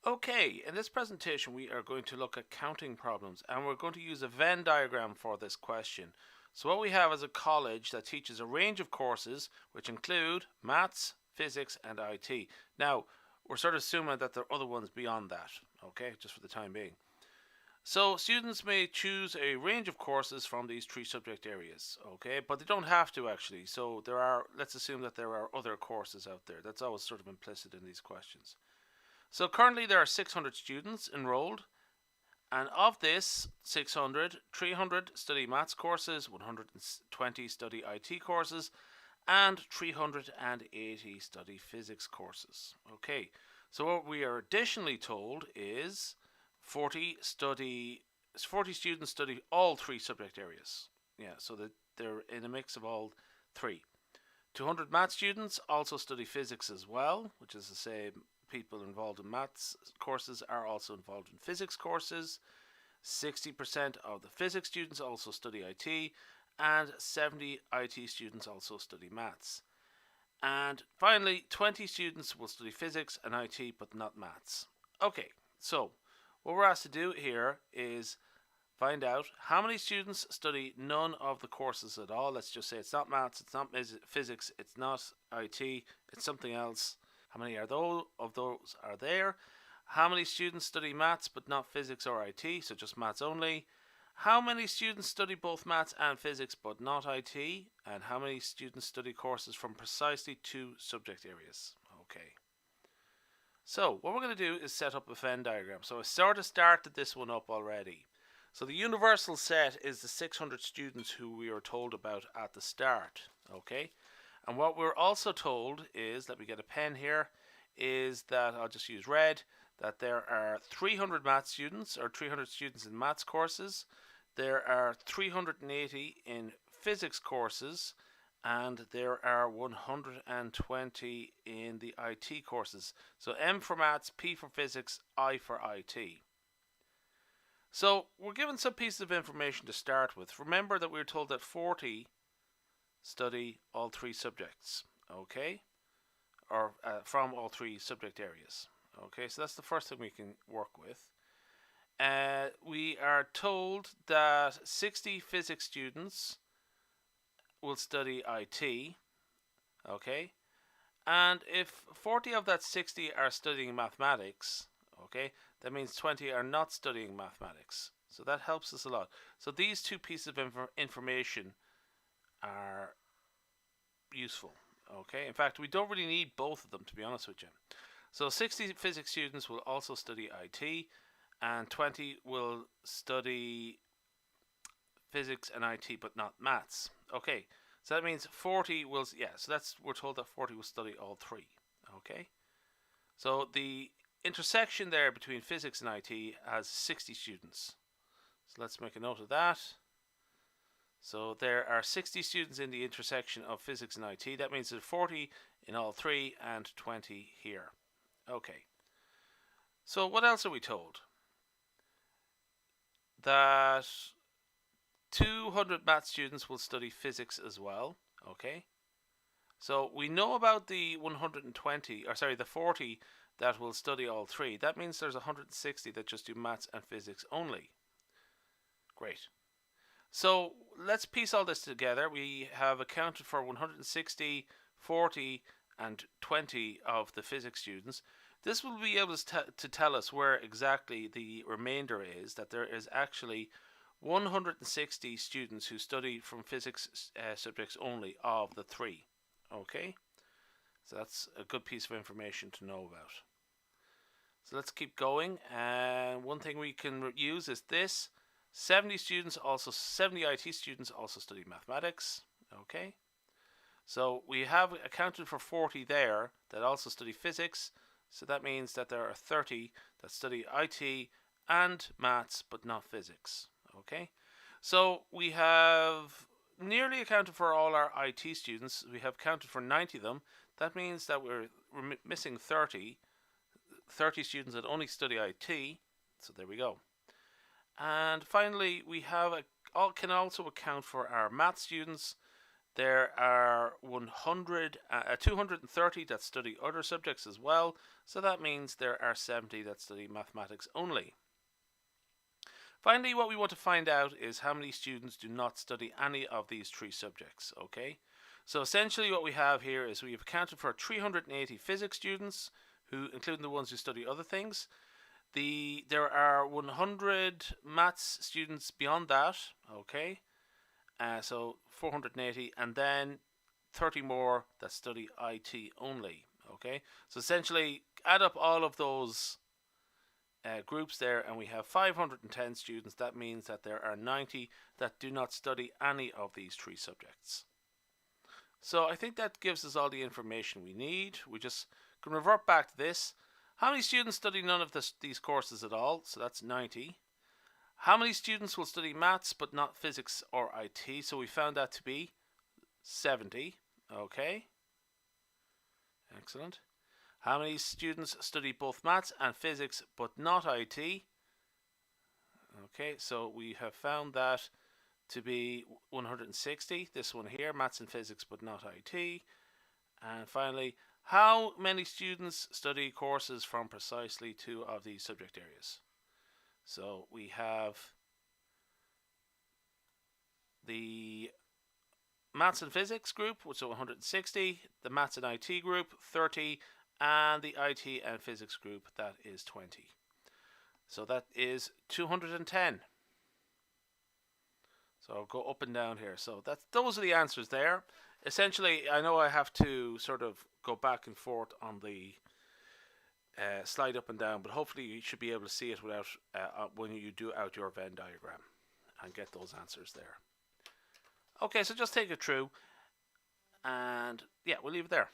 Okay, in this presentation we are going to look at counting problems and we're going to use a Venn diagram for this question. So what we have is a college that teaches a range of courses which include maths, physics and IT. Now, we're sort of assuming that there are other ones beyond that, okay, just for the time being. So students may choose a range of courses from these three subject areas, okay, but they don't have to actually. So let's assume that there are other courses out there. That's always sort of implicit in these questions. So currently there are 600 students enrolled, and of this 600, 300 study maths courses, 120 study IT courses, and 380 study physics courses. Okay, so what we are additionally told is 40 students study all three subject areas. Yeah, so that they're in a mix of all three. 200 math students also study physics as well, which is to say people involved in maths courses are also involved in physics courses. 60% of the physics students also study IT, and 70 IT students also study maths. And finally, 20 students will study physics and IT but not maths. Okay, so what we're asked to do here is find out how many students study none of the courses at all. Let's just say it's not maths, it's not physics, it's not IT, it's something else. How many of those are there? How many students study maths but not physics or IT, so just maths only? How many students study both maths and physics but not IT? And how many students study courses from precisely two subject areas? Okay. So what we're going to do is set up a Venn diagram. So I sort of started this one up already. So the universal set is the 600 students who we were told about at the start. Okay. And what we're also told is, let me get a pen here, is that I'll just use red, that there are 300 math students, or 300 students in maths courses. There are 380 in physics courses, and there are 120 in the IT courses. So M for maths, P for physics, I for IT. So we're given some pieces of information to start with. Remember that we were told that 40 study all three subjects, okay, or from all three subject areas. Okay, so that's the first thing we can work with. We are told that 60 physics students will study IT, okay, and if 40 of that 60 are studying mathematics, okay, that means 20 are not studying mathematics. So that helps us a lot. So these two pieces of information are useful. Okay, in fact, we don't really need both of them, to be honest with you. So 60 physics students will also study IT, and 20 will study physics and IT but not maths. Okay, so that means 40 will, yeah, so we're told that 40 will study all three. Okay, so the intersection there between physics and IT has 60 students. So let's make a note of that. So there are 60 students in the intersection of physics and IT. That means there's 40 in all three and 20 here. Okay. So what else are we told? That 200 math students will study physics as well. Okay. So we know about the 40 that will study all three. That means there's 160 that just do maths and physics only. Great. So let's piece all this together. We have accounted for 160, 40 and 20 of the physics students. This will be able to tell us where exactly the remainder is, that there is actually 160 students who study from physics subjects only of the three. Okay, so that's a good piece of information to know about. So let's keep going, and one thing we can use is this. 70 IT students also study mathematics. Okay, so we have accounted for 40 there that also study physics. So that means that there are 30 that study IT and maths but not physics. Okay, so we have nearly accounted for all our IT students. We have counted for 90 of them. That means that we're missing 30 students that only study IT. So there we go. And finally, we can also account for our math students. There are 230 that study other subjects as well, so that means there are 70 that study mathematics only. Finally, what we want to find out is how many students do not study any of these three subjects, okay? So essentially what we have here is we have accounted for 380 physics students, including the ones who study other things. There are 100 maths students beyond that, okay? So 480, and then 30 more that study IT only, okay? So essentially add up all of those groups there and we have 510 students. That means that there are 90 that do not study any of these three subjects. So I think that gives us all the information we need. We just can revert back to this. How many students study none of these courses at all? So that's 90. How many students will study maths but not physics or IT? So we found that to be 70. Okay. Excellent. How many students study both maths and physics but not IT? Okay, so we have found that to be 160. This one here, maths and physics but not IT. And finally, how many students study courses from precisely two of these subject areas? So we have the maths and physics group, which is 160, the maths and IT group, 30, and the IT and physics group, that is 20. So that is 210. So I'll go up and down here. So those are the answers there. Essentially, I know I have to sort of go back and forth on the slide up and down, but hopefully you should be able to see it without when you do out your Venn diagram and get those answers there. Okay, so just take it through, and yeah, we'll leave it there.